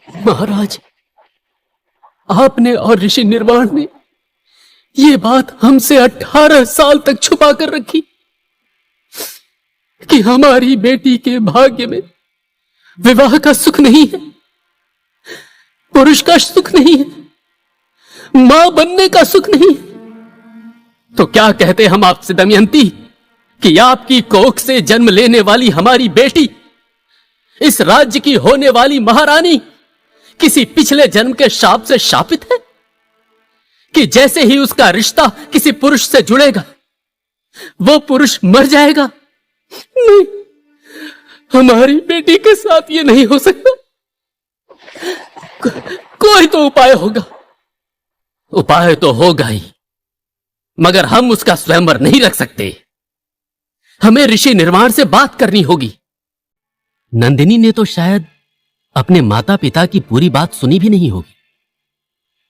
महाराज, आपने और ऋषि निर्वाण ने ये बात हमसे 18 साल तक छुपा कर रखी कि हमारी बेटी के भाग्य में विवाह का सुख नहीं है, पुरुष का सुख नहीं है, मां बनने का सुख नहीं है। तो क्या कहते हम आपसे दमयंती कि आपकी कोख से जन्म लेने वाली हमारी बेटी, इस राज्य की होने वाली महारानी, किसी पिछले जन्म के शाप से शापित है कि जैसे ही उसका रिश्ता किसी पुरुष से जुड़ेगा वो पुरुष मर जाएगा? नहीं, हमारी बेटी के साथ ये नहीं हो सकता। कोई तो उपाय होगा। उपाय तो होगा ही, मगर हम उसका स्वयंवर नहीं रख सकते। हमें ऋषि निर्वाण से बात करनी होगी। नंदिनी ने तो शायद अपने माता पिता की पूरी बात सुनी भी नहीं होगी।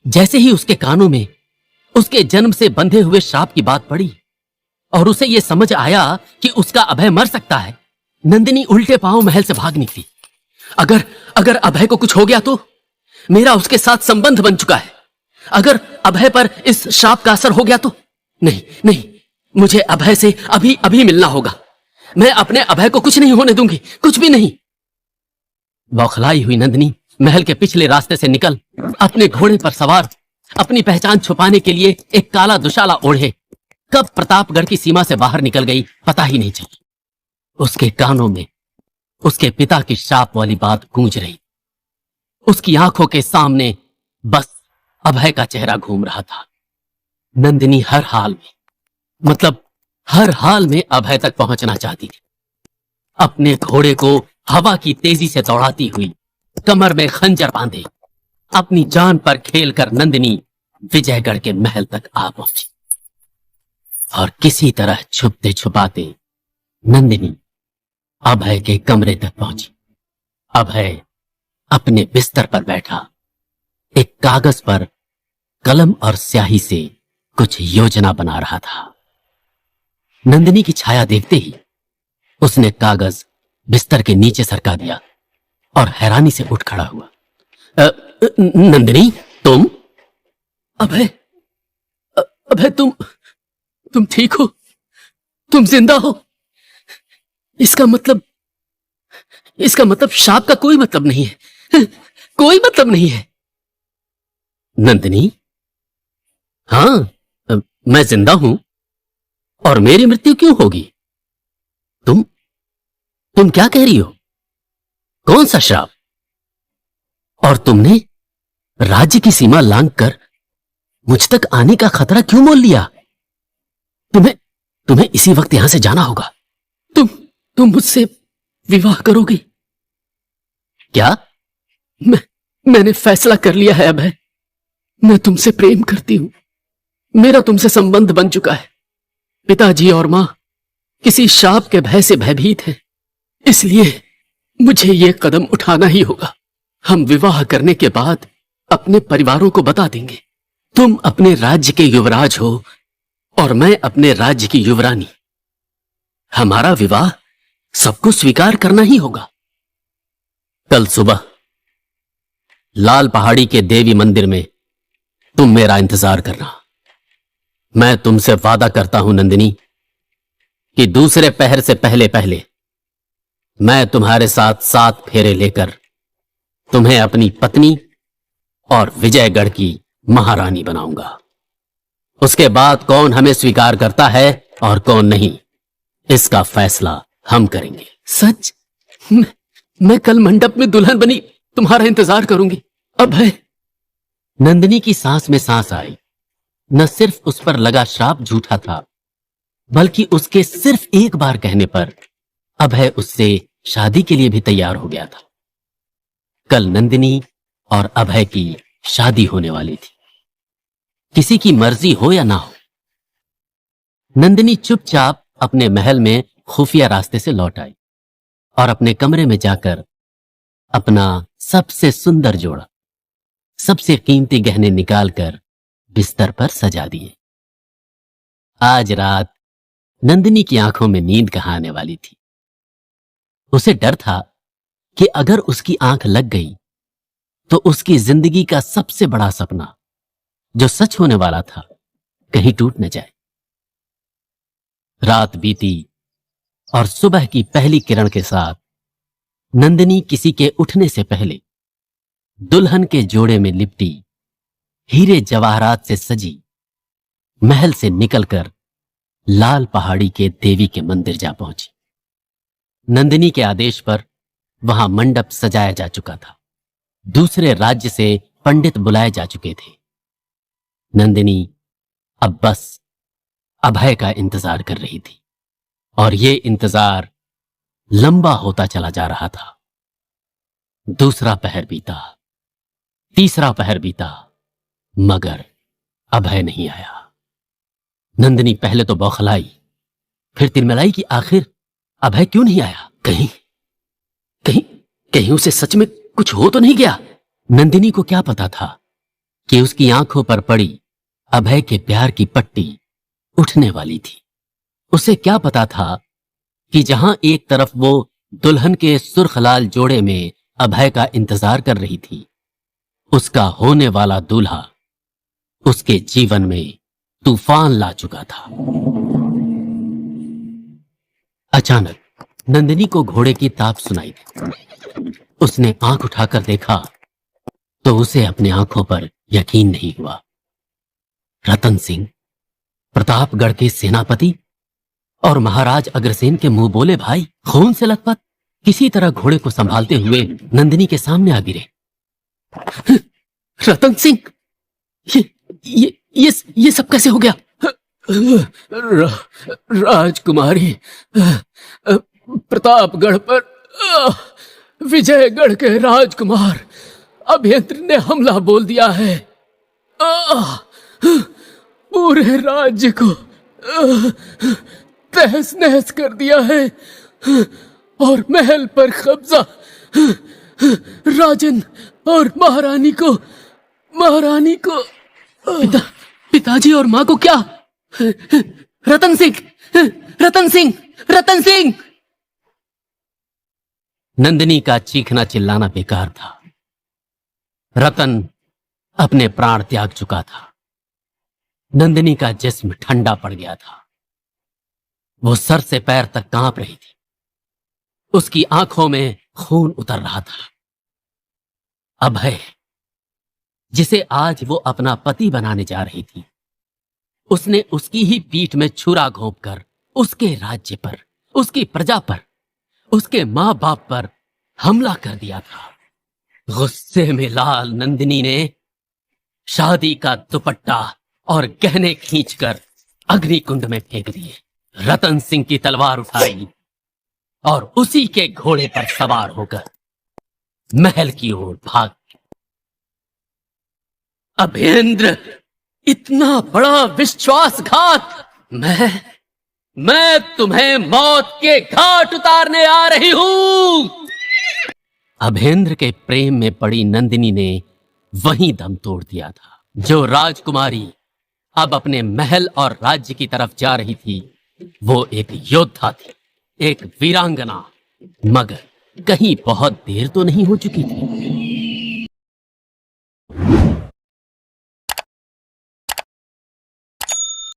जैसे ही उसके कानों में उसके जन्म से बंधे हुए श्राप की बात पड़ी और उसे यह समझ आया कि उसका अभय मर सकता है, नंदिनी उल्टे पांव महल से भाग निकली। अगर अभय को कुछ हो गया तो मेरा उसके साथ संबंध बन चुका है। अगर अभय पर इस श्राप का असर हो गया तो नहीं, मुझे अभय से अभी मिलना होगा। मैं अपने अभय को कुछ नहीं होने दूंगी, कुछ भी नहीं। बौखलाई हुई नंदिनी महल के पिछले रास्ते से निकल अपने घोड़े पर सवार अपनी पहचान छुपाने के लिए एक काला दुशाला ओढ़े कब प्रतापगढ़ की सीमा से बाहर निकल गई पता ही नहीं चली। उसके कानों में उसके पिता की श्राप वाली बात गूंज रही। उसकी आंखों के सामने बस अभय का चेहरा घूम रहा था। नंदिनी हर हाल में अभय तक पहुंचना चाहती थी। अपने घोड़े को हवा की तेजी से दौड़ाती हुई कमर में खंजर बांधे अपनी जान पर खेलकर नंदिनी विजयगढ़ के महल तक आ पहुंची और किसी तरह छुपते छुपाते नंदिनी अभय के कमरे तक पहुंची। अभय अपने बिस्तर पर बैठा एक कागज पर कलम और स्याही से कुछ योजना बना रहा था। नंदिनी की छाया देखते ही उसने कागज बिस्तर के नीचे सरका दिया और हैरानी से उठ खड़ा हुआ। नंदिनी, तुम? अभय, तुम ठीक हो? तुम जिंदा हो? इसका मतलब शाप का कोई मतलब नहीं है, कोई मतलब नहीं है। नंदिनी, हां, मैं जिंदा हूं और मेरी मृत्यु क्यों होगी? तुम क्या कह रही हो? कौन सा श्राप? और तुमने राज्य की सीमा लांघकर मुझ तक आने का खतरा क्यों मोल लिया? तुम्हें इसी वक्त यहां से जाना होगा। तुम मुझसे विवाह करोगी? क्या? मैंने फैसला कर लिया है अभय। मैं तुमसे प्रेम करती हूं। मेरा तुमसे संबंध बन चुका है। पिताजी और मां किसी शाप के भय से भयभीत हैं, इसलिए मुझे यह कदम उठाना ही होगा। हम विवाह करने के बाद अपने परिवारों को बता देंगे। तुम अपने राज्य के युवराज हो और मैं अपने राज्य की युवरानी। हमारा विवाह सबको स्वीकार करना ही होगा। कल सुबह लाल पहाड़ी के देवी मंदिर में तुम मेरा इंतजार करना। मैं तुमसे वादा करता हूं नंदिनी कि दूसरे पहर से पहले पहले मैं तुम्हारे साथ 7 फेरे लेकर तुम्हें अपनी पत्नी और विजयगढ़ की महारानी बनाऊंगा। उसके बाद कौन हमें स्वीकार करता है और कौन नहीं, इसका फैसला हम करेंगे। सच? मैं कल मंडप में दुल्हन बनी तुम्हारा इंतजार करूंगी। अभय। नंदिनी की सांस में सांस आई। न सिर्फ उस पर लगा श्राप झूठा था, बल्कि उसके सिर्फ एक बार कहने पर अभय उससे शादी के लिए भी तैयार हो गया था। कल नंदिनी और अभय की शादी होने वाली थी, किसी की मर्जी हो या ना हो। नंदिनी चुपचाप अपने महल में खुफिया रास्ते से लौट आई और अपने कमरे में जाकर अपना सबसे सुंदर जोड़ा, सबसे कीमती गहने निकालकर बिस्तर पर सजा दिए। आज रात नंदिनी की आंखों में नींद कहां आने वाली थी। उसे डर था कि अगर उसकी आंख लग गई तो उसकी जिंदगी का सबसे बड़ा सपना, जो सच होने वाला था, कहीं टूट न जाए। रात बीती और सुबह की पहली किरण के साथ नंदिनी किसी के उठने से पहले दुल्हन के जोड़े में लिपटी हीरे जवाहरात से सजी महल से निकलकर लाल पहाड़ी के देवी के मंदिर जा पहुंची। नंदिनी के आदेश पर वहां मंडप सजाया जा चुका था। दूसरे राज्य से पंडित बुलाए जा चुके थे। नंदिनी अब बस अभय का इंतजार कर रही थी और ये इंतजार लंबा होता चला जा रहा था। दूसरा पहर बीता, तीसरा पहर बीता, मगर अभय नहीं आया। नंदिनी पहले तो बौखलाई, फिर तिलमिलाई कि आखिर अभय क्यों नहीं आया। कहीं कहीं कहीं उसे सच में कुछ हो तो नहीं गया। नंदिनी को क्या पता था कि उसकी आंखों पर पड़ी अभय के प्यार की पट्टी उठने वाली थी। उसे क्या पता था कि जहां एक तरफ वो दुल्हन के सुर्खलाल जोड़े में अभय का इंतजार कर रही थी, उसका होने वाला दूल्हा उसके जीवन में तूफान ला चुका था। अचानक नंदिनी को घोड़े की ताप सुनाई दी। उसने आंख उठाकर देखा तो उसे अपने आंखों पर यकीन नहीं हुआ। रतन सिंह, प्रतापगढ़ के सेनापति और महाराज अग्रसेन के मुंह बोले भाई, खून से लथपथ किसी तरह घोड़े को संभालते हुए नंदिनी के सामने आ गिरे। रतन सिंह, ये सब कैसे हो गया? राजकुमारी, प्रतापगढ़ पर विजयगढ़ के राजकुमार अभ्यंतर ने हमला बोल दिया है। पूरे राज्य को तहस नहस कर दिया है और महल पर कब्जा। राजन और महारानी को पिताजी और मां को क्या? रतन सिंह, रतन सिंह, रतन सिंह! नंदिनी का चीखना चिल्लाना बेकार था। रतन अपने प्राण त्याग चुका था। नंदिनी का जिस्म ठंडा पड़ गया था। वो सर से पैर तक कांप रही थी। उसकी आंखों में खून उतर रहा था। अभय, जिसे आज वो अपना पति बनाने जा रही थी, उसने उसकी ही पीठ में छुरा घोंपकर उसके राज्य पर, उसकी प्रजा पर, उसके मां बाप पर हमला कर दिया था। गुस्से में लाल नंदिनी ने शादी का दुपट्टा और गहने खींचकर अग्निकुंड में फेंक दिए। रतन सिंह की तलवार उठाई और उसी के घोड़े पर सवार होकर महल की ओर भाग। अभेंद्र, इतना बड़ा विश्वासघात! मैं तुम्हें मौत के घाट उतारने आ रही हूं। अभेंद्र के प्रेम में पड़ी नंदिनी ने वहीं दम तोड़ दिया था। जो राजकुमारी अब अपने महल और राज्य की तरफ जा रही थी, वो एक योद्धा थी, एक वीरांगना। मगर कहीं बहुत देर तो नहीं हो चुकी थी।